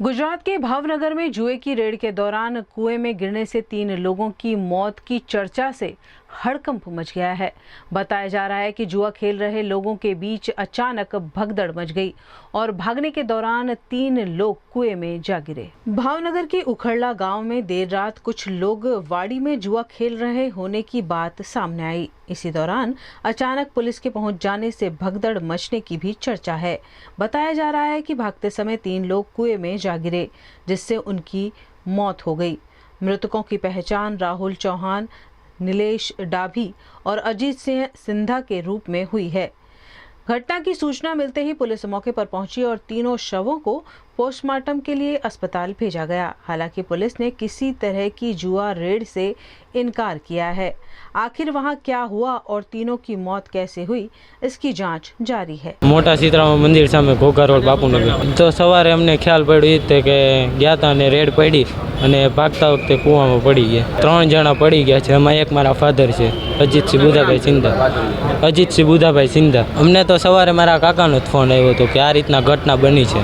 गुजरात के भावनगर में जुए की रेड के दौरान कुएं में गिरने से 3 लोगों की मौत की चर्चा से हड़कंप मच गया है। बताया जा रहा है कि जुआ खेल रहे लोगों के बीच अचानक भगदड़ मच गई और भागने के दौरान 3 लोग कुएं में जा गिरे। भावनगर के उखड़ला गांव में देर रात कुछ लोग वाड़ी में जुआ खेल रहे होने की बात सामने आई। इसी दौरान अचानक पुलिस के पहुंच जाने से भगदड़ मचने की भी चर्चा है। बताया जा रहा है कि भागते समय 3 लोग कुएं में जा गिरे, जिससे उनकी मौत हो गई। मृतकों की पहचान राहुल चौहान, नीलेश डाभी और अजीत सिंह सिंधा के रूप में हुई है। घटना की सूचना मिलते ही पुलिस मौके पर पहुंची और तीनों शवों को पोस्टमार्टम के लिए अस्पताल भेजा गया। हालांकि पुलिस ने किसी तरह की जुआ रेड से इनकार किया है। आखिर वहां क्या हुआ और तीनों की मौत कैसे हुई, इसकी जांच जारी है। मोटा सीताराम मंदिर सामे घोघा रोड बापूनगर तो सवारे अमने ख्याल पड्यो ते के गया था ने रेड पड़ी અને ભાગતા વખતે કૂવામાં પડી ગયા। 3 જણા પડી ગયા છે, એમાં એક મારા ફાધર છે અજીતસિંહ બુધાભાઈ સિંધા। અમને તો સવારે મારા કાકાનો જ ફોન આવ્યો હતો કે આ રીતના ઘટના બની છે।